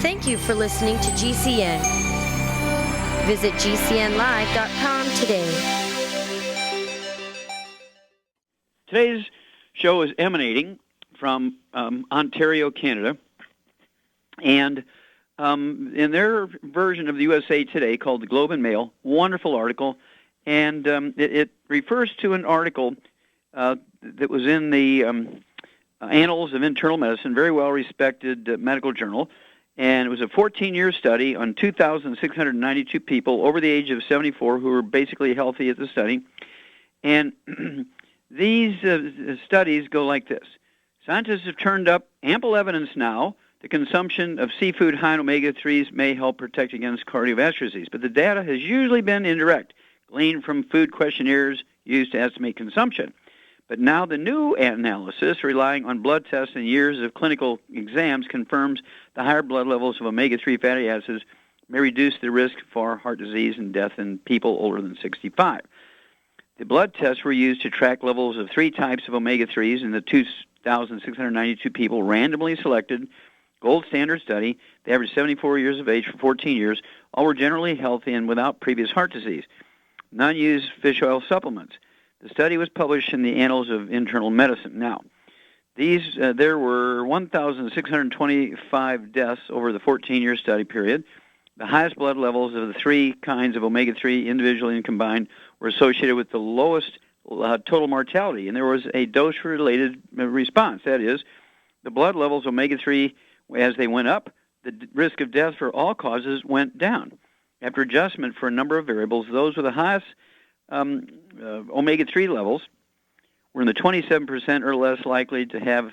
Thank you for listening to GCN. Visit GCNlive.com today. Today's show is emanating from Ontario, Canada, and in their version of the USA Today called the Globe and Mail, wonderful article, and it refers to an article that was in the Annals of Internal Medicine, very well-respected medical journal, and it was a 14-year study on 2,692 people over the age of 74 who were basically healthy at the study, and these studies go like this. Scientists have turned up ample evidence now the consumption of seafood high in omega-3s may help protect against cardiovascular disease, but the data has usually been indirect, gleaned from food questionnaires used to estimate consumption. But now the new analysis, relying on blood tests and years of clinical exams, confirms the higher blood levels of omega-3 fatty acids may reduce the risk for heart disease and death in people older than 65. The blood tests were used to track levels of 3 types of omega-3s in the 2,692 people randomly selected gold standard study. They averaged 74 years of age for 14 years. All were generally healthy and without previous heart disease. None used fish oil supplements. The study was published in the Annals of Internal Medicine. Now, there were 1,625 deaths over the 14-year study period. The highest blood levels of the 3 kinds of omega-3 individually and combined were associated with the lowest total mortality, and there was a dose-related response. That is, the blood levels of omega-3, as they went up, the risk of death for all causes went down. After adjustment for a number of variables, those with the highest omega-3 levels were in the 27% or less likely to have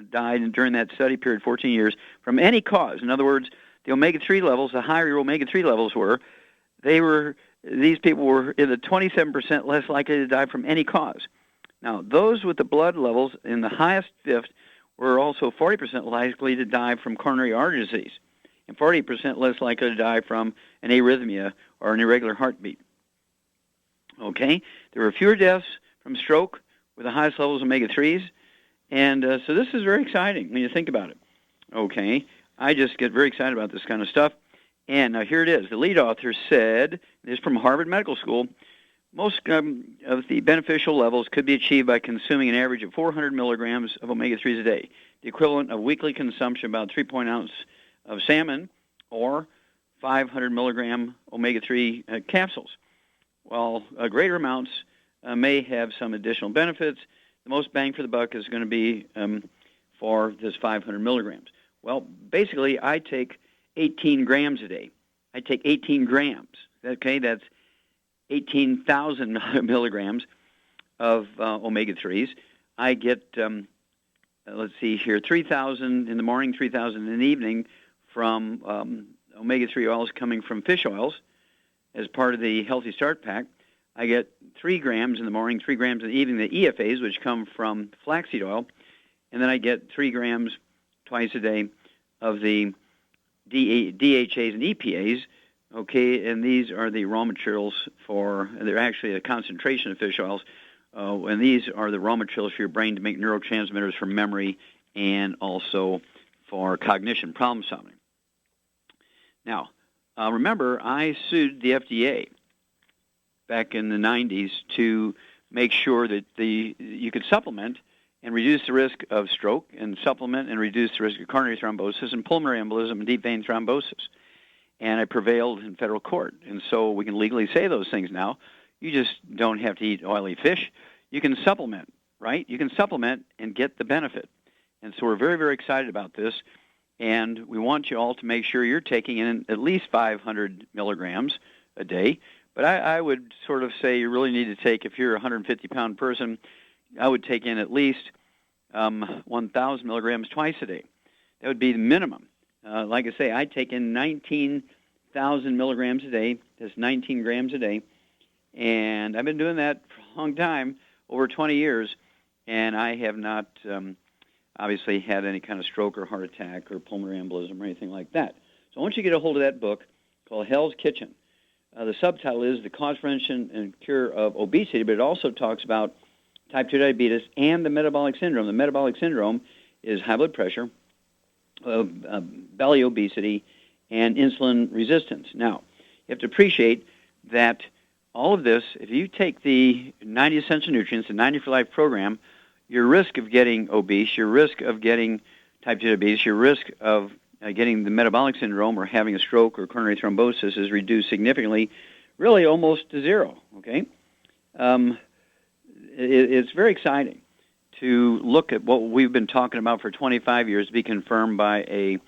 died during that study period, 14 years, from any cause. In other words, the omega-3 levels, the higher your omega-3 levels were, these people were in the 27% less likely to die from any cause. Now, those with the blood levels in the highest fifth were also 40% likely to die from coronary artery disease and 40% less likely to die from an arrhythmia or an irregular heartbeat. Okay? There were fewer deaths from stroke with the highest levels of omega-3s, and so this is very exciting when you think about it. Okay? I just get very excited about this kind of stuff. And now here it is. The lead author said, this is from Harvard Medical School, most of the beneficial levels could be achieved by consuming an average of 400 milligrams of omega-3s a day, the equivalent of weekly consumption of about 3 ounce of salmon or 500 milligram omega-3 capsules. While greater amounts may have some additional benefits, the most bang for the buck is going to be for this 500 milligrams. Well, basically, I take 18 grams a day. I take 18 grams. Okay, that's 18,000 milligrams of omega-3s. I get, let's see here, 3,000 in the morning, 3,000 in the evening from omega-3 oils coming from fish oils as part of the Healthy Start Pack. I get 3 grams in the morning, 3 grams in the evening, the EFAs, which come from flaxseed oil, and then I get 3 grams twice a day of the DHAs and EPAs, okay, and these are the raw materials they're actually a concentration of fish oils, and these are the raw materials for your brain to make neurotransmitters for memory and also for cognition, problem solving. Now, remember, I sued the FDA back in the 90s to make sure that you could supplement and reduce the risk of stroke and supplement and reduce the risk of coronary thrombosis and pulmonary embolism and deep vein thrombosis. And I prevailed in federal court. And so we can legally say those things now. You just don't have to eat oily fish. You can supplement, right? You can supplement and get the benefit. And so we're very, very excited about this. And we want you all to make sure you're taking in at least 500 milligrams a day. But I would sort of say you really need to take, if you're a 150-pound person, I would take in at least 1,000 milligrams twice a day. That would be the minimum. Like I say, I take in 19,000 milligrams a day. That's 19 grams a day. And I've been doing that for a long time, over 20 years, and I have not obviously had any kind of stroke or heart attack or pulmonary embolism or anything like that. So I want you to get a hold of that book called Hell's Kitchen. The subtitle is The Cause, Prevention, and Cure of Obesity, but it also talks about type 2 diabetes and the metabolic syndrome. The metabolic syndrome is high blood pressure, belly obesity, and insulin resistance. Now, you have to appreciate that all of this, if you take the 90 essential nutrients, the 90 for Life program, your risk of getting obese, your risk of getting type 2 diabetes, your risk of getting the metabolic syndrome or having a stroke or coronary thrombosis is reduced significantly, really almost to zero, okay? It's very exciting to look at what we've been talking about for 25 years to be confirmed by a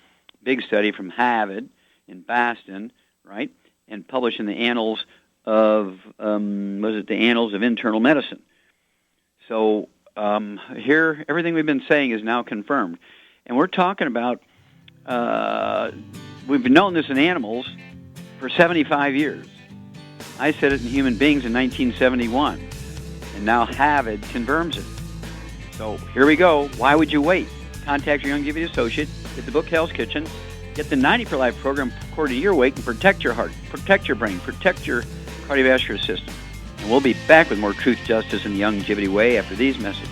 big study from Harvard in Boston, right, and published in the Annals of, the Annals of Internal Medicine. So here, everything we've been saying is now confirmed. And we're talking about, we've known this in animals for 75 years. I said it in human beings in 1971, and now Harvard confirms it. So here we go. Why would you wait? Contact your Longevity associate, get the book Hell's Kitchen, get the 90 for Life program according to your weight, and protect your heart, protect your brain, protect your cardiovascular system. And we'll be back with more Truth, Justice, and the Longevity Way after these messages.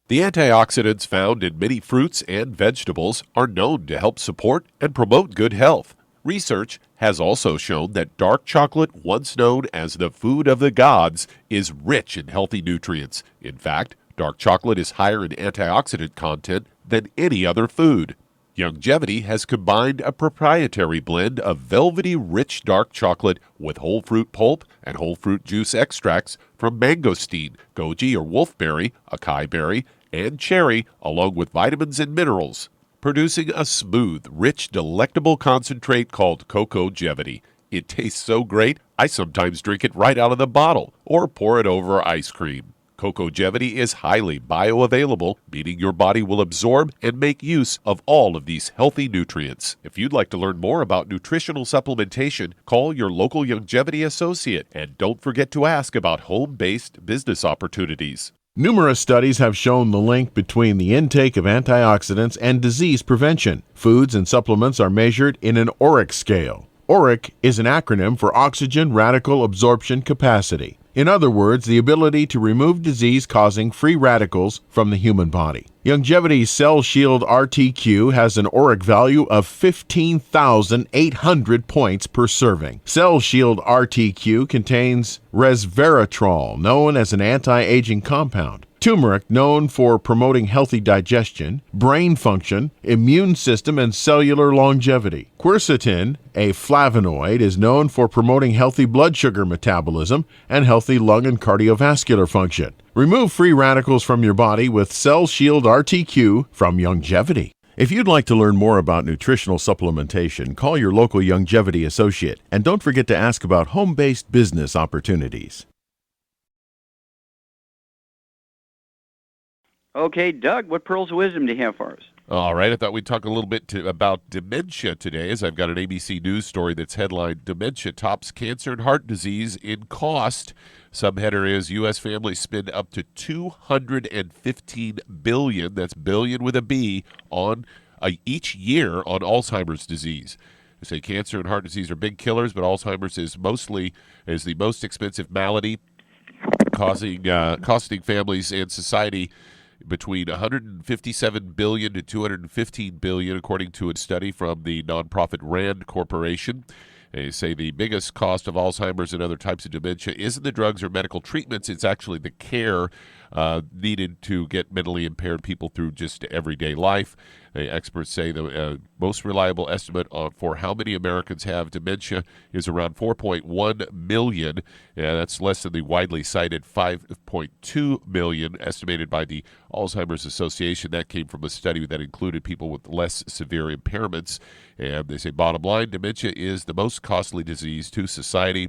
The antioxidants found in many fruits and vegetables are known to help support and promote good health. Research has also shown that dark chocolate, once known as the food of the gods, is rich in healthy nutrients. In fact, dark chocolate is higher in antioxidant content than any other food. Longevity has combined a proprietary blend of velvety rich dark chocolate with whole fruit pulp and whole fruit juice extracts from mangosteen, goji or wolfberry, acai berry, and cherry, along with vitamins and minerals, producing a smooth, rich, delectable concentrate called Cocogevity. It tastes so great, I sometimes drink it right out of the bottle or pour it over ice cream. Cocogevity is highly bioavailable, meaning your body will absorb and make use of all of these healthy nutrients. If you'd like to learn more about nutritional supplementation, call your local Longevity associate, and don't forget to ask about home-based business opportunities. Numerous studies have shown the link between the intake of antioxidants and disease prevention. Foods and supplements are measured in an ORAC scale. ORAC is an acronym for Oxygen Radical Absorption Capacity. In other words, the ability to remove disease-causing free radicals from the human body. Longevity's Cell Shield RTQ has an ORAC value of 15,800 points per serving. Cell Shield RTQ contains resveratrol, known as an anti-aging compound, turmeric, known for promoting healthy digestion, brain function, immune system, and cellular longevity. Quercetin, a flavonoid, is known for promoting healthy blood sugar metabolism and healthy lung and cardiovascular function. Remove free radicals from your body with Cell Shield RTQ from Longevity. If you'd like to learn more about nutritional supplementation, call your local Longevity associate, and don't forget to ask about home-based business opportunities. Okay, Doug, what pearls of wisdom do you have for us? All right, I thought we'd talk a little bit about dementia today, as I've got an ABC News story that's headlined, Dementia Tops Cancer and Heart Disease in Cost. Subheader is, U.S. families spend up to $215 billion, that's billion with a B, on each year on Alzheimer's disease. They say cancer and heart disease are big killers, but Alzheimer's is the most expensive malady, costing families and society between $157 billion to $215 billion, according to a study from the nonprofit RAND Corporation. They say the biggest cost of Alzheimer's and other types of dementia isn't the drugs or medical treatments, it's actually the care needed to get mentally impaired people through just everyday life. Experts say the most reliable estimate for how many Americans have dementia is around 4.1 million. That's less than the widely cited 5.2 million estimated by the Alzheimer's Association. That came from a study that included people with less severe impairments. And they say, bottom line, dementia is the most costly disease to society.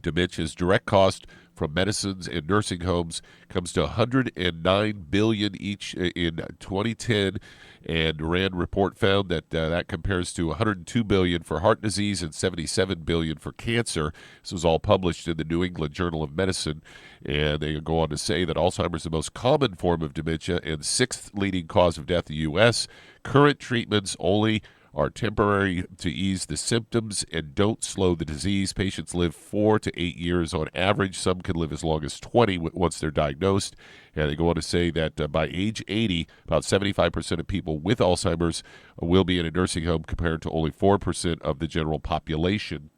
Dementia's direct cost from medicines and nursing homes comes to $109 billion each in 2010, and RAND report found that that compares to $102 billion for heart disease and $77 billion for cancer. This was all published in the New England Journal of Medicine, and they go on to say that Alzheimer's is the most common form of dementia and sixth leading cause of death in the U.S. Current treatments only are temporary to ease the symptoms and don't slow the disease. Patients live 4 to 8 years on average. Some can live as long as 20 once they're diagnosed. And they go on to say that by age 80, about 75% of people with Alzheimer's will be in a nursing home compared to only 4% of the general population.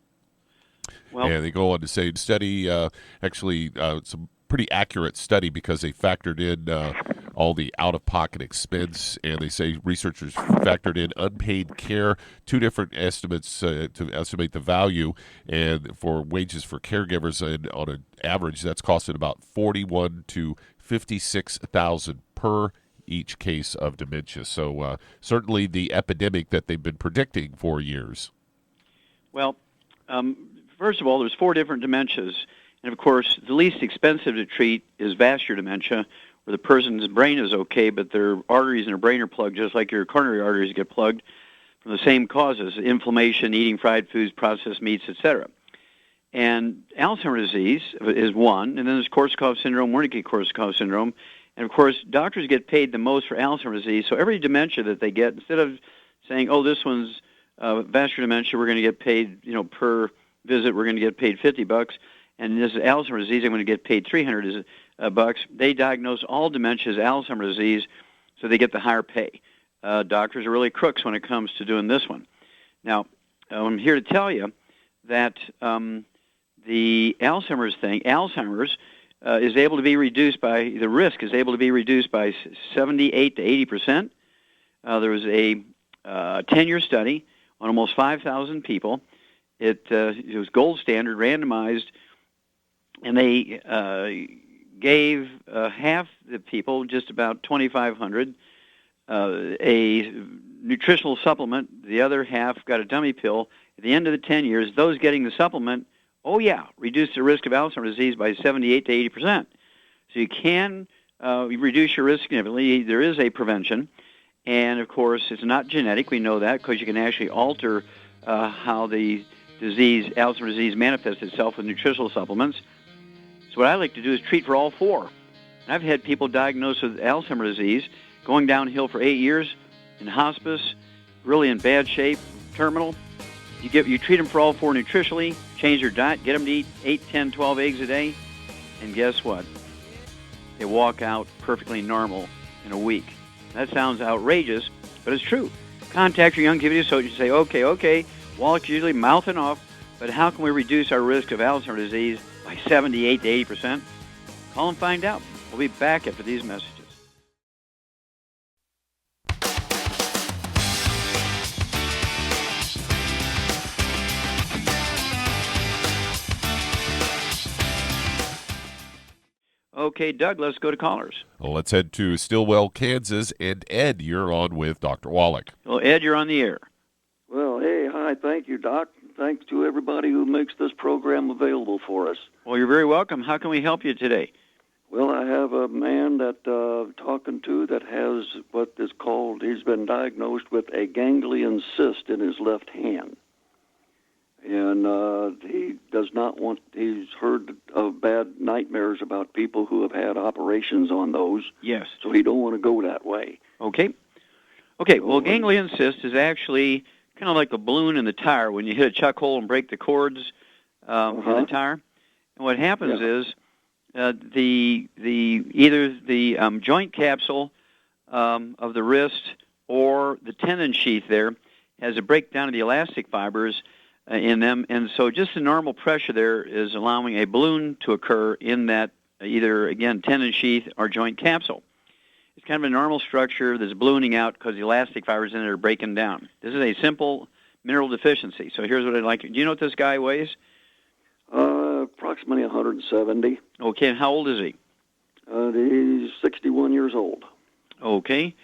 Well, and they go on to say study, some pretty accurate study because they factored in all the out-of-pocket expense, and they say researchers factored in unpaid care, two different estimates to estimate the value, and for wages for caregivers, and on an average, that's costing about $41,000 to $56,000 per each case of dementia. So certainly the epidemic that they've been predicting for years. Well, first of all, there's 4 different dementias. And, of course, the least expensive to treat is vascular dementia, where the person's brain is okay, but their arteries in their brain are plugged, just like your coronary arteries get plugged from the same causes, inflammation, eating fried foods, processed meats, etc. And Alzheimer's disease is one, and then there's Korsakoff syndrome, Wernicke-Korsakoff syndrome. And, of course, doctors get paid the most for Alzheimer's disease, so every dementia that they get, instead of saying, oh, this one's vascular dementia, we're going to get paid, per visit, we're going to get paid $50, and this is Alzheimer's disease, I'm going to get paid $300 bucks. They diagnose all dementia as Alzheimer's disease, so they get the higher pay. Doctors are really crooks when it comes to doing this one. Now, I'm here to tell you that the Alzheimer's is able to be reduced by, the risk is able to be reduced by 78 to 80%. There was a 10-year study on almost 5,000 people. It was gold standard, randomized, and they gave half the people, just about 2,500, a nutritional supplement. The other half got a dummy pill. At the end of the 10 years, those getting the supplement, reduced the risk of Alzheimer's disease by 78 to 80%. So you can reduce your risk significantly. There is a prevention. And, of course, it's not genetic. We know that because you can actually alter how the Alzheimer's disease manifests itself with nutritional supplements. So what I like to do is treat for all 4. And I've had people diagnosed with Alzheimer's disease going downhill for 8 years in hospice, really in bad shape, terminal. You treat them for all 4 nutritionally, change their diet, get them to eat 8, 10, 12 eggs a day, and guess what? They walk out perfectly normal in a week. That sounds outrageous, but it's true. Contact your young kiddies so you say, okay, Wallach usually mouthing off, but how can we reduce our risk of Alzheimer's disease by 78 to 80%? Call and find out. We'll be back after these messages. Okay, Doug, let's go to callers. Well, let's head to Stillwell, Kansas, and Ed, you're on with Dr. Wallach. Well, Ed, you're on the air. Well, hey, hi, thank you, Doc. Thanks to everybody who makes this program available for us. Well, you're very welcome. How can we help you today? Well, I have a man that talking to that has what is called, he's been diagnosed with a ganglion cyst in his left hand. And he does not want, he's heard of bad nightmares about people who have had operations on those. Yes. So he don't want to go that way. Okay, well, ganglion cyst is actually kind of like a balloon in the tire when you hit a chuck hole and break the cords in the tire. And what happens is either the joint capsule of the wrist or the tendon sheath there has a breakdown of the elastic fibers in them, and so just the normal pressure there is allowing a balloon to occur in that either, again, tendon sheath or joint capsule. It's kind of a normal structure that's ballooning out because the elastic fibers in it are breaking down. This is a simple mineral deficiency. So here's what I'd like. Do you know what this guy weighs? Approximately 170. Okay, and how old is he? He's 61 years old. Okay.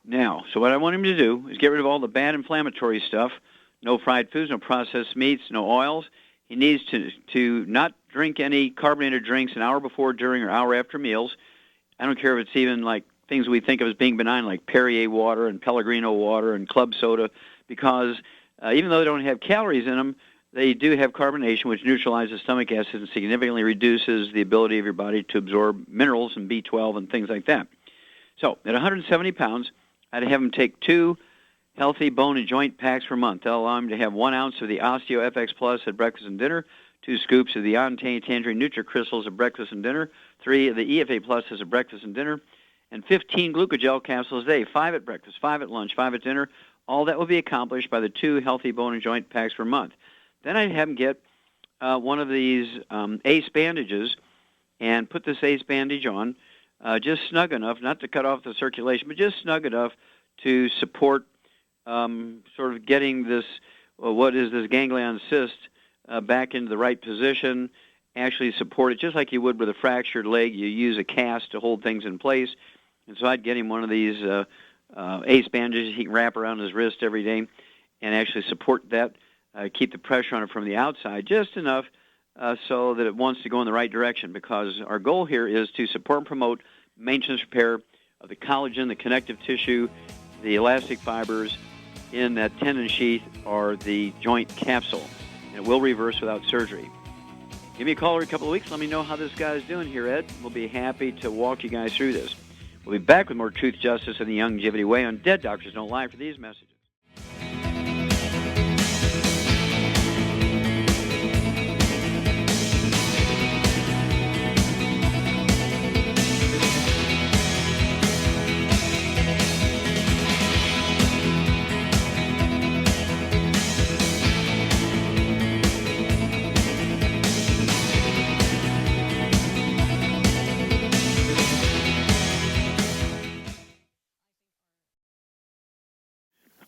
Now, so what I want him to do is get rid of all the bad inflammatory stuff. No fried foods, no processed meats, no oils. He needs to not drink any carbonated drinks an hour before, during, or hour after meals. I don't care if it's even like things we think of as being benign, like Perrier water and Pellegrino water and club soda, because even though they don't have calories in them, they do have carbonation, which neutralizes stomach acid and significantly reduces the ability of your body to absorb minerals and B12 and things like that. So at 170 pounds, I'd have him take 2 healthy bone and joint packs per month. They'll allow him to have 1 ounce of the Osteo FX Plus at breakfast and dinner, 2 scoops of the Tangerine Nutri-Crystals at breakfast and dinner, 3 of the EFA Pluses at breakfast and dinner, and 15 glucogel capsules a day, 5 at breakfast, 5 at lunch, 5 at dinner. All that will be accomplished by the 2 healthy bone and joint packs per month. Then I'd have him get one of these ACE bandages and put this ACE bandage on, just snug enough, not to cut off the circulation, but just snug enough to support sort of getting this, what is this ganglion cyst, back into the right position, actually support it just like you would with a fractured leg. You use a cast to hold things in place. And so I'd get him one of these ACE bandages he can wrap around his wrist every day and actually support that, keep the pressure on it from the outside just enough so that it wants to go in the right direction, because our goal here is to support and promote maintenance repair of the collagen, the connective tissue, the elastic fibers in that tendon sheath or the joint capsule. And it will reverse without surgery. Give me a call in a couple of weeks. Let me know how this guy's doing here, Ed. We'll be happy to walk you guys through this. We'll be back with more Truth, Justice, and the Longevity Way on Dead Doctors Don't Lie for these messages.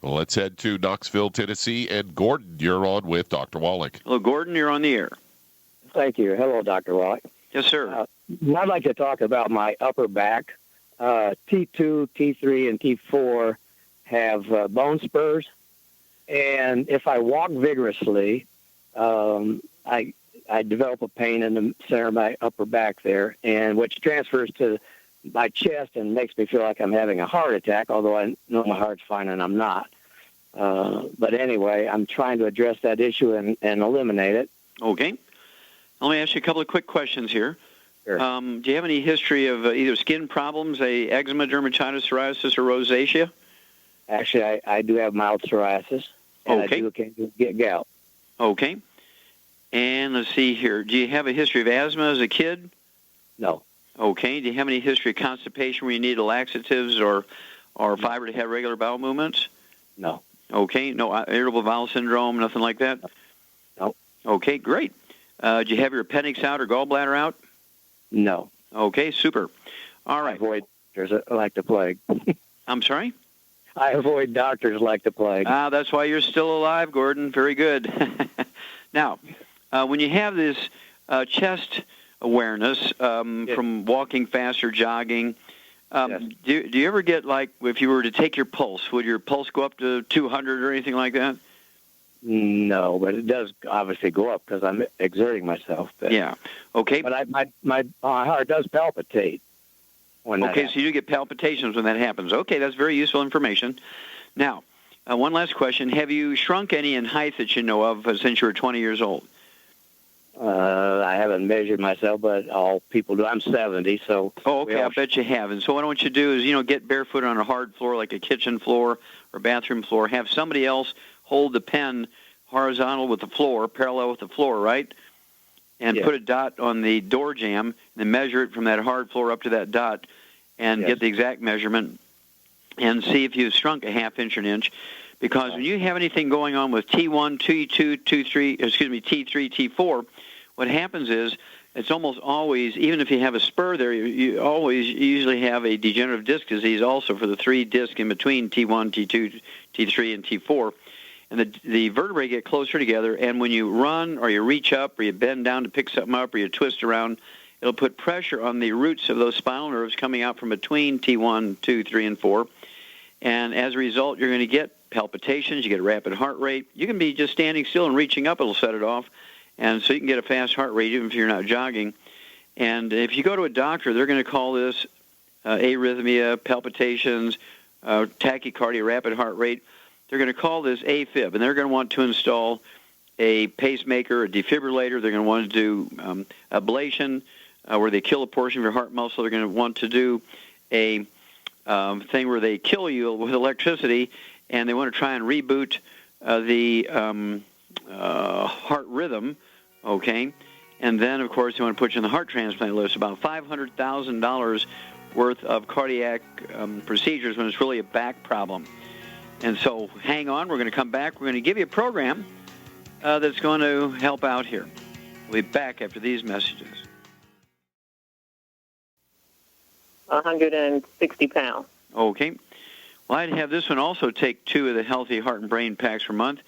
Well, let's head to Knoxville, Tennessee. And Gordon, you're on with Dr. Wallach. Hello, Gordon. You're on the air. Thank you. Hello, Dr. Wallach. Yes, sir. I'd like to talk about my upper back. T2, T3, and T4 have bone spurs. And if I walk vigorously, I develop a pain in the center of my upper back there, and which transfers to my chest and makes me feel like I'm having a heart attack, although I know my heart's fine and I'm not. But anyway, I'm trying to address that issue and eliminate it. Okay. Let me ask you a couple of quick questions here. Sure. Do you have any history of either skin problems, eczema, dermatitis, psoriasis, or rosacea? Actually, I do have mild psoriasis, and I do occasionally get gout. Okay. And let's see here. Do you have a history of asthma as a kid? No. Okay. Do you have any history of constipation where you need laxatives or fiber to have regular bowel movements? No. Okay. No irritable bowel syndrome, nothing like that? No. Okay, great. Do you have your appendix out or gallbladder out? No. Okay, super. All right. I avoid doctors like the plague. I'm sorry? I avoid doctors like the plague. That's why you're still alive, Gordon. Very good. Now, when you have this chest awareness from walking fast or jogging, Yes. do you ever get, like, if you were to take your pulse, would your pulse go up to 200 or anything like that? No, but it does obviously go up because I'm exerting myself. But, Yeah. Okay. But my heart does palpitate when that happens. So you get palpitations when that happens. Okay, that's very useful information. Now, one last question. Have you shrunk any in height that you know of since you were 20 years old? I haven't measured myself, but all people do. I'm 70, so... Oh, okay, I bet you have. And so what I want you to do is, get barefoot on a hard floor like a kitchen floor or bathroom floor. Have somebody else hold the pen horizontal with the floor, parallel with the floor, right? And put a dot on the door jamb, and then measure it from that hard floor up to that dot, and get the exact measurement, and see if you've shrunk a half inch or an inch. Because when you have anything going on with T1, T2, T3, T4, what happens is it's almost always, even if you have a spur there, you usually have a degenerative disc disease also for the 3 discs in between T1, T2, T3, and T4. And the vertebrae get closer together, and when you run or you reach up or you bend down to pick something up or you twist around, it'll put pressure on the roots of those spinal nerves coming out from between T1, 2, 3, and 4. And as a result, you're going to get palpitations, you get a rapid heart rate. You can be just standing still and reaching up, it'll set it off. And so you can get a fast heart rate even if you're not jogging. And if you go to a doctor, they're going to call this arrhythmia, palpitations, tachycardia, rapid heart rate. They're going to call this AFib, and they're going to want to install a pacemaker, a defibrillator. They're going to want to do ablation, where they kill a portion of your heart muscle. They're going to want to do a thing where they kill you with electricity, and they want to try and reboot the heart rhythm, okay? And then, of course, they want to put you on the heart transplant list. About $500,000 worth of cardiac procedures when it's really a back problem. And so hang on. We're going to come back. We're going to give you a program that's going to help out here. We'll be back after these messages. 160 pounds. Okay. Well, I'd have this one also take 2 of the healthy heart and brain packs per month.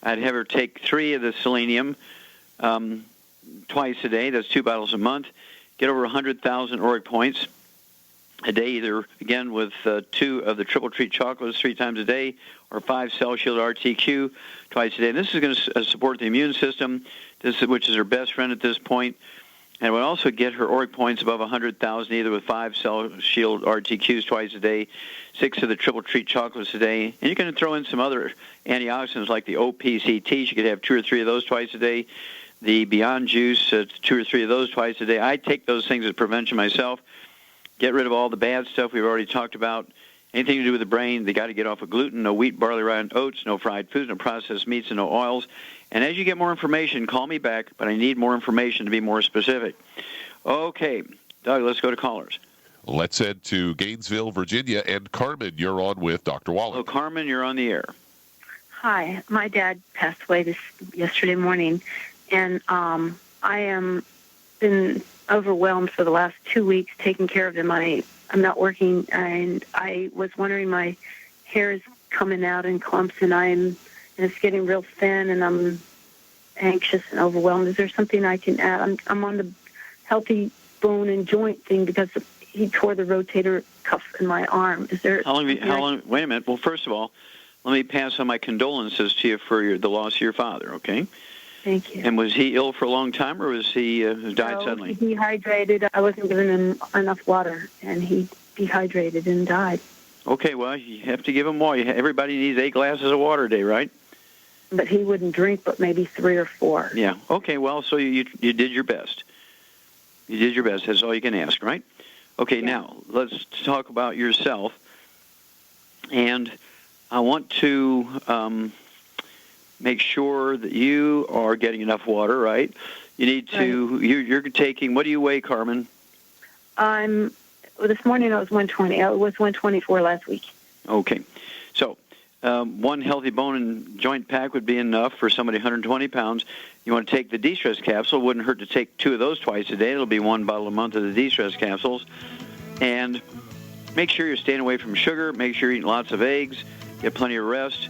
I'd have her take 3 of the selenium twice a day. That's 2 bottles a month. Get over 100,000 auric points a day, either, again, with 2 of the triple treat chocolates 3 times a day, or 5 Cell Shield RTQ twice a day. And this is going to support the immune system, which is her best friend at this point. And it would also get her auric points above 100,000, either with 5 Cell Shield RTQs twice a day, 6 of the triple treat chocolates a day. And you can throw in some other antioxidants like the OPCT. She could have 2 or 3 of those twice a day. The Beyond Juice, 2 or 3 of those twice a day. I take those things as prevention myself. Get rid of all the bad stuff we've already talked about. Anything to do with the brain, they got to get off of gluten, no wheat, barley, rye, and oats, no fried foods, no processed meats, and no oils. And as you get more information, call me back, but I need more information to be more specific. Okay, Doug, let's go to callers. Let's head to Gainesville, Virginia, and Carmen, you're on with Dr. Wallach. Hello, Carmen, you're on the air. Hi, my dad passed away yesterday morning, and I am been overwhelmed for the last 2 weeks taking care of him. I'm not working, and I was wondering, my hair is coming out in clumps, and it's getting real thin, and I'm anxious and overwhelmed. Is there something I can add? I'm on the healthy bone and joint thing because he tore the rotator cuff in my arm. Is there? How long? Wait a minute. Well, first of all, let me pass on my condolences to you for the loss of your father. Okay. Thank you. And was he ill for a long time, or was he died suddenly? He dehydrated. I wasn't giving him enough water, and he dehydrated and died. Okay, well, you have to give him water. Everybody needs 8 glasses of water a day, right? But he wouldn't drink but maybe 3 or 4. Yeah. Okay, well, so you did your best. You did your best. That's all you can ask, right? Okay, Yeah. Now, let's talk about yourself. And I want to make sure that you are getting enough water, right? You need to, you're taking, what do you weigh, Carmen? This morning I was 120. I was 124 last week. Okay. So, 1 healthy bone and joint pack would be enough for somebody 120 pounds. You want to take the de-stress capsule. It wouldn't hurt to take 2 of those twice a day. It'll be 1 bottle a month of the de-stress capsules. And make sure you're staying away from sugar. Make sure you're eating lots of eggs. Get plenty of rest.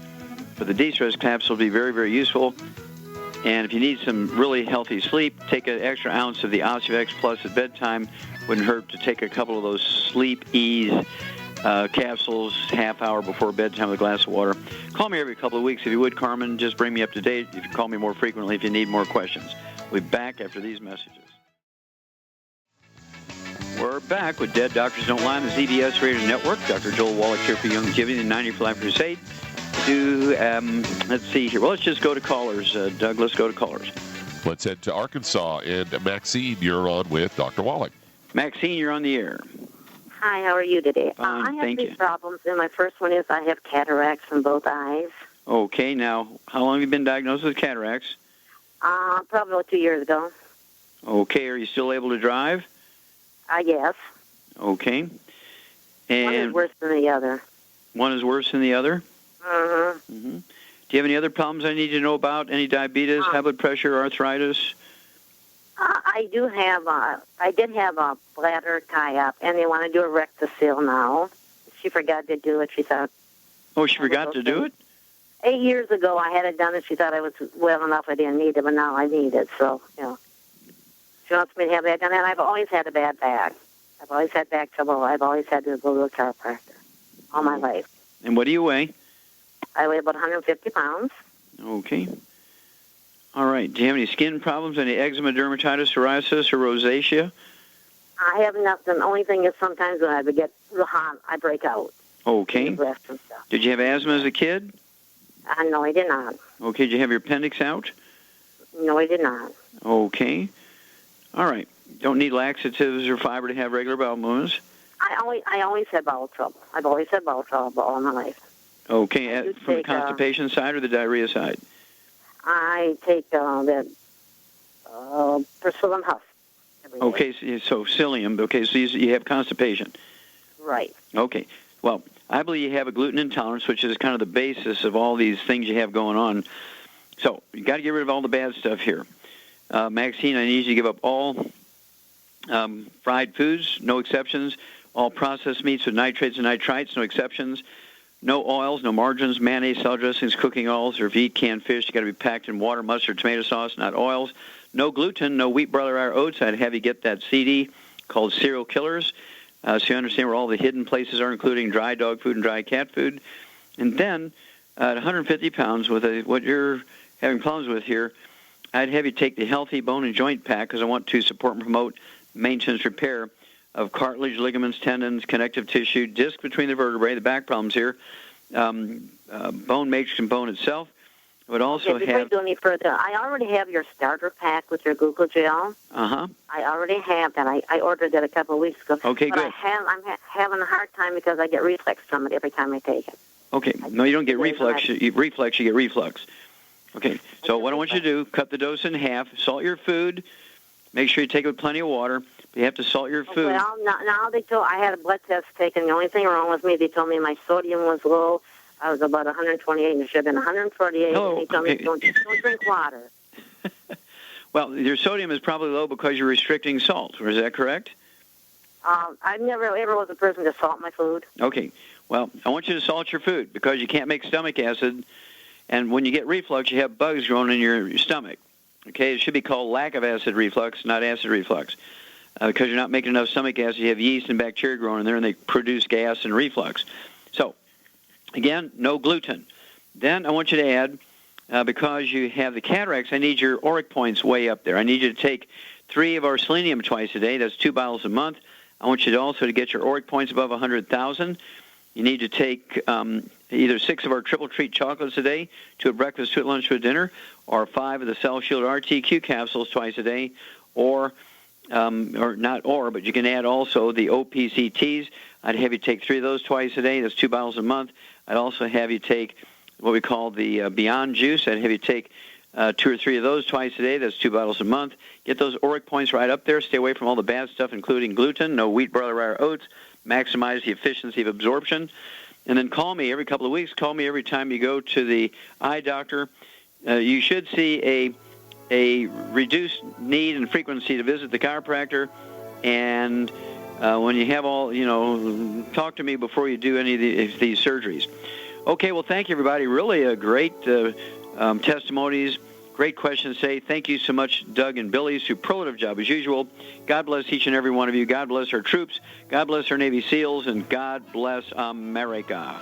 But the de-stress capsule will be very, very useful. And if you need some really healthy sleep, take an extra ounce of the Osteovex Plus at bedtime. Wouldn't hurt to take a couple of those Sleep Ease capsules half hour before bedtime with a glass of water. Call me every couple of weeks if you would, Carmen. Just bring me up to date. You can call me more frequently if you need more questions. We'll be back after these messages. We're back with Dead Doctors Don't Lie on the ZBS Radio Network. Dr. Joel Wallach here for Youngevity, the 90 for Life Crusade. Let's see here. Well, let's just go to callers. Doug, let's go to callers. Let's head to Arkansas, and Maxine, you're on with Dr. Wallach. Maxine, you're on the air. Hi, how are you today? Fine, I have thank these you. problems, and my first one is I have cataracts in both eyes. Okay, now, how long have you been diagnosed with cataracts? Probably about 2 years ago. Okay, are you still able to drive? Yes. Okay. And One is worse than the other. One is worse than the other? Mm-hmm. Mm-hmm. Do you have any other problems I need to know about? Any diabetes, high blood pressure, arthritis? I did have a bladder tie-up, and they want to do a rectocil now. She forgot to do it. She thought... Oh, she forgot to do it? 8 years ago, I had it done, and she thought I was well enough I didn't need it, but now I need it, so, you know. She wants me to have that done, and I've always had a bad back. I've always had back trouble. I've always had to go to a chiropractor all my life. And what do you weigh? I weigh about 150 pounds. Okay. All right. Do you have any skin problems, any eczema, dermatitis, psoriasis, or rosacea? I have nothing. The only thing is sometimes when I would get real hot, I break out. Okay. In the breast and stuff. Did you have asthma as a kid? No, I did not. Okay. Did you have your appendix out? No, I did not. Okay. All right. Don't need laxatives or fiber to have regular bowel movements. I always had bowel trouble. I've always had bowel trouble all my life. Okay, from the constipation side or the diarrhea side? I take that Persillum Huff every day. Okay, so psyllium. Okay, so you have constipation. Right. Okay. Well, I believe you have a gluten intolerance, which is kind of the basis of all these things you have going on. So you got to get rid of all the bad stuff here. Maxine, I need you to give up all fried foods, no exceptions, all processed meats with nitrates and nitrites, no exceptions, no oils, no margarines, mayonnaise, salad dressings, cooking oils, or if you eat canned fish, you got to be packed in water, mustard, tomato sauce, not oils. No gluten, no wheat, barley, rye, or oats. I'd have you get that CD called Serial Killers, so you understand where all the hidden places are, including dry dog food and dry cat food. And then at 150 pounds, with what you're having problems with here, I'd have you take the Healthy Bone and Joint Pack because I want to support and promote maintenance repair of cartilage, ligaments, tendons, connective tissue, disc between the vertebrae, the back problems here, bone matrix and bone itself. I would also before you go any further, I already have your starter pack with your glucogel. Uh-huh. I already have that. I ordered that a couple of weeks ago. Okay, but good. I'm having a hard time because I get reflux from it every time I take it. Okay. No, you don't get reflux. You get reflux. Okay. So what I want you to do, cut the dose in half, salt your food, make sure you take it with plenty of water. But you have to salt your food. Well, now they told I had a blood test taken. The only thing wrong with me, they told me my sodium was low. I was about 128, and it should have been 148. Oh, and they told me don't drink water. Well, your sodium is probably low because you're restricting salt. Is that correct? I never ever was a person to salt my food. Okay. Well, I want you to salt your food because you can't make stomach acid, and when you get reflux, you have bugs growing in your stomach. Okay, it should be called lack of acid reflux, not acid reflux, because you're not making enough stomach acid. You have yeast and bacteria growing in there, and they produce gas and reflux. So, again, no gluten. Then I want you to add, because you have the cataracts, I need your auric points way up there. I need you to take 3 of our selenium twice a day. That's 2 bottles a month. I want you to also to get your auric points above 100,000. You need to take either 6 of our triple treat chocolates a day, 2 at breakfast, 2 at lunch, 2 at dinner, or 5 of the Cell Shield RTQ capsules twice a day, or not or, but you can add also the OPCTs. I'd have you take 3 of those twice a day. That's 2 bottles a month. I'd also have you take what we call the Beyond Juice. I'd have you take 2 or 3 of those twice a day. That's 2 bottles a month. Get those auric points right up there. Stay away from all the bad stuff, including gluten, no wheat, barley, rye, or oats. Maximize the efficiency of absorption. And then call me every couple of weeks. Call me every time you go to the eye doctor. You should see a reduced need and frequency to visit the chiropractor. And when you have all, talk to me before you do any of these surgeries. Okay, well, thank you, everybody. Really a great testimonies, great questions today. Thank you so much, Doug and Billy. Superlative job as usual. God bless each and every one of you. God bless our troops. God bless our Navy SEALs. And God bless America.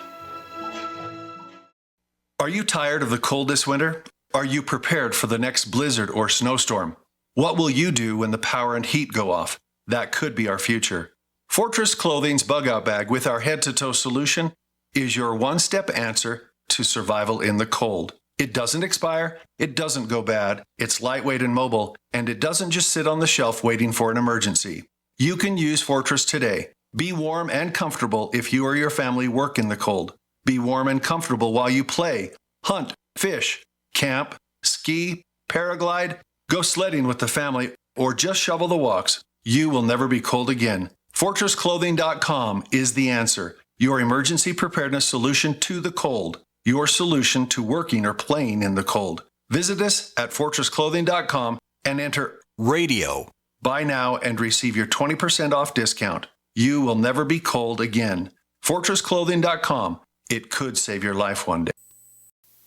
Are you tired of the cold this winter? Are you prepared for the next blizzard or snowstorm? What will you do when the power and heat go off? That could be our future. Fortress Clothing's Bug-Out Bag with our head-to-toe solution is your one-step answer to survival in the cold. It doesn't expire, it doesn't go bad, it's lightweight and mobile, and it doesn't just sit on the shelf waiting for an emergency. You can use Fortress today. Be warm and comfortable if you or your family work in the cold. Be warm and comfortable while you play, hunt, fish, camp, ski, paraglide, go sledding with the family, or just shovel the walks. You will never be cold again. FortressClothing.com is the answer. Your emergency preparedness solution to the cold. Your solution to working or playing in the cold. Visit us at FortressClothing.com and enter RADIO. Buy now and receive your 20% off discount. You will never be cold again. FortressClothing.com. It could save your life one day.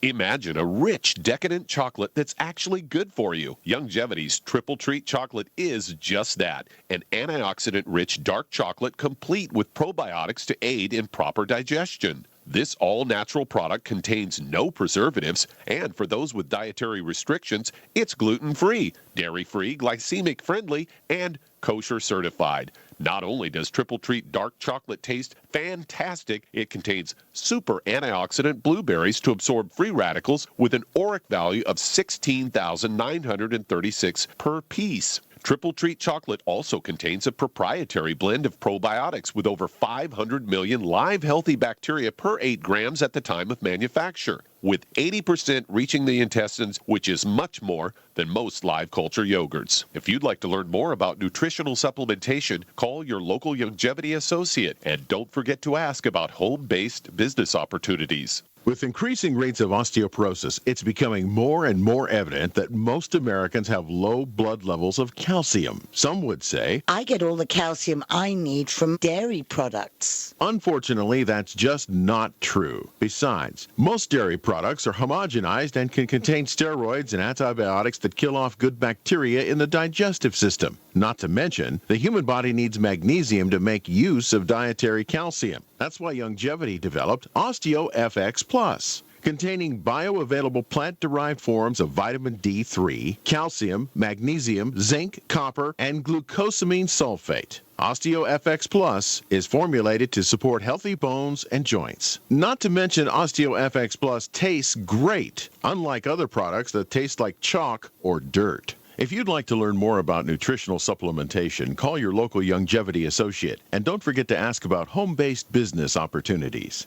Imagine a rich, decadent chocolate that's actually good for you. Longevity's Triple Treat Chocolate is just that. An antioxidant-rich dark chocolate complete with probiotics to aid in proper digestion. This all-natural product contains no preservatives, and for those with dietary restrictions, it's gluten-free, dairy-free, glycemic-friendly, and kosher certified. Not only does Triple Treat Dark Chocolate taste fantastic, it contains super antioxidant blueberries to absorb free radicals with an auric value of 16,936 per piece. Triple Treat chocolate also contains a proprietary blend of probiotics with over 500 million live healthy bacteria per 8 grams at the time of manufacture, with 80% reaching the intestines, which is much more than most live culture yogurts. If you'd like to learn more about nutritional supplementation, call your local longevity associate, and don't forget to ask about home-based business opportunities. With increasing rates of osteoporosis, it's becoming more and more evident that most Americans have low blood levels of calcium. Some would say, I get all the calcium I need from dairy products. Unfortunately, that's just not true. Besides, most dairy products are homogenized and can contain steroids and antibiotics that kill off good bacteria in the digestive system. Not to mention, the human body needs magnesium to make use of dietary calcium. That's why Longevity developed OsteoFX Plus, containing bioavailable plant-derived forms of vitamin D3, calcium, magnesium, zinc, copper, and glucosamine sulfate. OsteoFX Plus is formulated to support healthy bones and joints. Not to mention, OsteoFX Plus tastes great, unlike other products that taste like chalk or dirt. If you'd like to learn more about nutritional supplementation, call your local Longevity associate, and don't forget to ask about home-based business opportunities.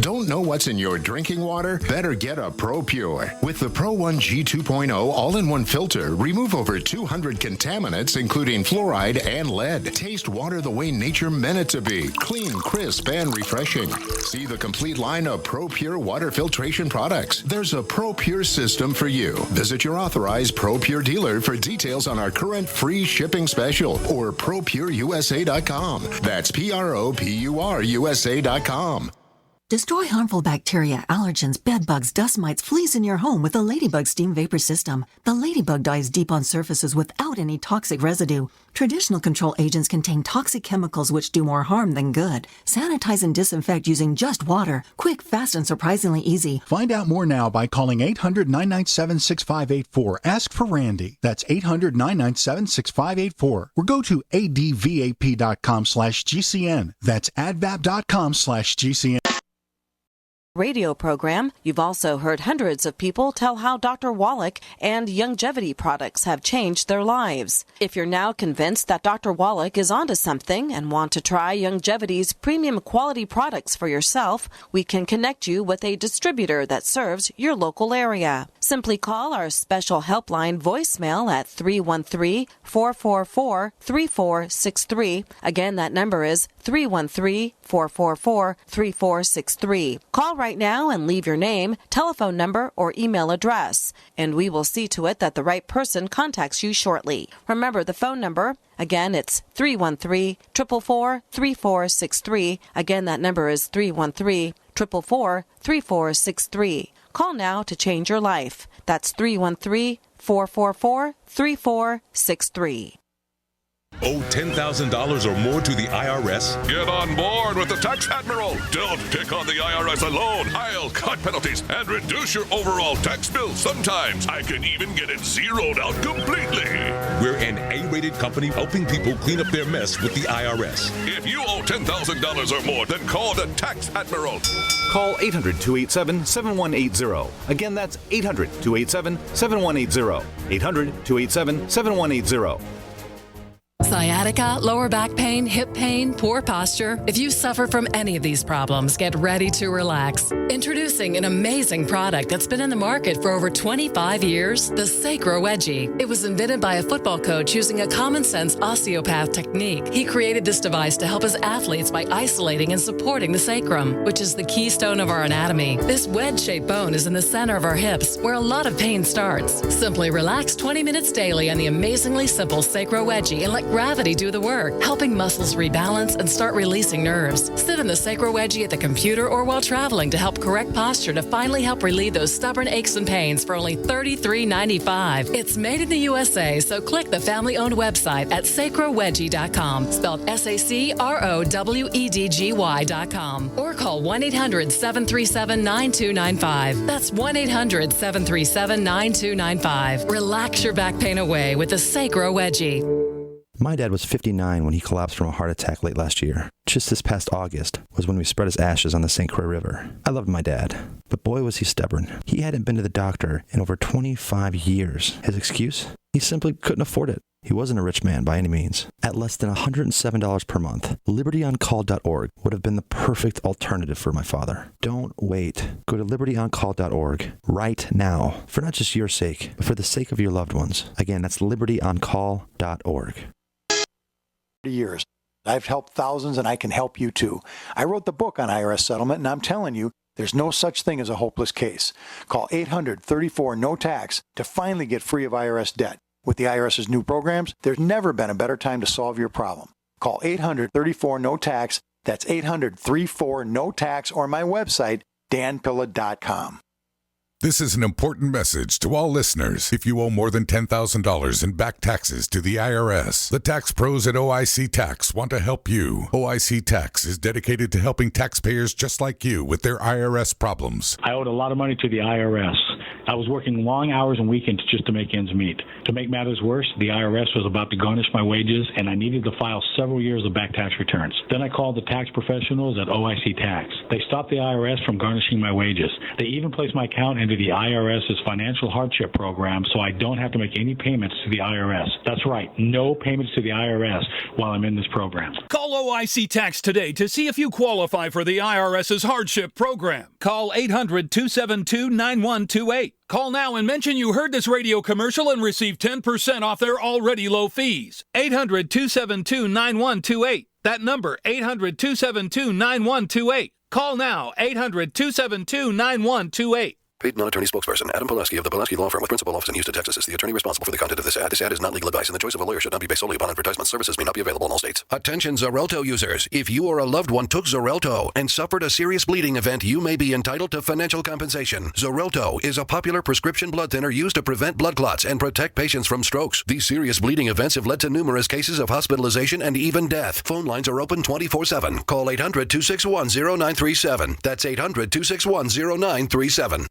Don't know what's in your drinking water? Better get a ProPure. With the Pro 1G 2.0 all-in-one filter, remove over 200 contaminants, including fluoride and lead. Taste water the way nature meant it to be. Clean, crisp, and refreshing. See the complete line of ProPure water filtration products. There's a ProPure system for you. Visit your authorized ProPure dealer for details on our current free shipping special or ProPureUSA.com. That's ProPureUSA.com. Destroy harmful bacteria, allergens, bed bugs, dust mites, fleas in your home with the Ladybug Steam Vapor System. The Ladybug dives deep on surfaces without any toxic residue. Traditional control agents contain toxic chemicals which do more harm than good. Sanitize and disinfect using just water. Quick, fast, and surprisingly easy. Find out more now by calling 800-997-6584. Ask for Randy. That's 800-997-6584. Or go to advap.com/GCN. That's advap.com/GCN. Radio program, you've also heard hundreds of people tell how Dr. Wallach and Longevity products have changed their lives. If you're now convinced that Dr. Wallach is onto something and want to try Longevity's premium quality products for yourself, we can connect you with a distributor that serves your local area. Simply call our special helpline voicemail at 313-444-3463. Again, that number is 313-444-3463. Call right now and leave your name, telephone number, or email address, and we will see to it that the right person contacts you shortly. Remember the phone number. Again, it's 313-444-3463. Again, that number is 313-444-3463. Call now to change your life. That's 313-444-3463. Owe $10,000 or more to the IRS? Get on board with the Tax Admiral. Don't pick on the IRS alone. I'll cut penalties and reduce your overall tax bill. Sometimes I can even get it zeroed out completely. We're an A-rated company helping people clean up their mess with the IRS. If you owe $10,000 or more, then call the Tax Admiral. Call 800-287-7180. Again, that's 800-287-7180. 800-287-7180. Sciatica, lower back pain, hip pain, poor posture. If you suffer from any of these problems, get ready to relax. Introducing an amazing product that's been in the market for over 25 years, the Sacro Wedgie. It was invented by a football coach using a common sense osteopath technique. He created this device to help his athletes by isolating and supporting the sacrum, which is the keystone of our anatomy. This wedge-shaped bone is in the center of our hips, where a lot of pain starts. Simply relax 20 minutes daily on the amazingly simple Sacro Wedgie and let gravity do the work, helping muscles rebalance and start releasing nerves. Sit in the Sacro Wedgie at the computer or while traveling to help correct posture to finally help relieve those stubborn aches and pains for only $33.95. It's made in the USA, so click the family-owned website at sacrowedgie.com, spelled SACROWEDGY.com, or call 1-800-737-9295. That's 1-800-737-9295. Relax your back pain away with the Sacro Wedgie. My dad was 59 when he collapsed from a heart attack late last year. Just this past August was when we spread his ashes on the St. Croix River. I loved my dad, but boy was he stubborn. He hadn't been to the doctor in over 25 years. His excuse? He simply couldn't afford it. He wasn't a rich man by any means. At less than $107 per month, libertyoncall.org would have been the perfect alternative for my father. Don't wait. Go to libertyoncall.org right now, for not just your sake, but for the sake of your loved ones. Again, that's libertyoncall.org. Years. I've helped thousands, and I can help you too. I wrote the book on IRS settlement, and I'm telling you, there's no such thing as a hopeless case. Call 800-34-NO-TAX to finally get free of IRS debt. With the IRS's new programs, there's never been a better time to solve your problem. Call 800-34-NO-TAX. That's 800-34-NO-TAX, or my website, danpilla.com. This is an important message to all listeners. If you owe more than $10,000 in back taxes to the IRS, the tax pros at OIC Tax want to help you. OIC Tax is dedicated to helping taxpayers just like you with their IRS problems. I owed a lot of money to the IRS. I was working long hours and weekends just to make ends meet. To make matters worse, the IRS was about to garnish my wages, and I needed to file several years of back tax returns. Then I called the tax professionals at OIC Tax. They stopped the IRS from garnishing my wages. They even placed my account into the IRS's financial hardship program, so I don't have to make any payments to the IRS. That's right, no payments to the IRS while I'm in this program. Call OIC Tax today to see if you qualify for the IRS's hardship program. Call 800-272-9128. Call now and mention you heard this radio commercial and receive 10% off their already low fees. 800-272-9128. That number, 800-272-9128. Call now, 800-272-9128. Paid non-attorney spokesperson Adam Pulaski of the Pulaski Law Firm with principal office in Houston, Texas is the attorney responsible for the content of this ad. This ad is not legal advice, and the choice of a lawyer should not be based solely upon advertisement. Services may not be available in all states. Attention Xarelto users. If you or a loved one took Xarelto and suffered a serious bleeding event, you may be entitled to financial compensation. Xarelto is a popular prescription blood thinner used to prevent blood clots and protect patients from strokes. These serious bleeding events have led to numerous cases of hospitalization and even death. Phone lines are open 24/7. Call 800-261-0937. That's 800-261-0937.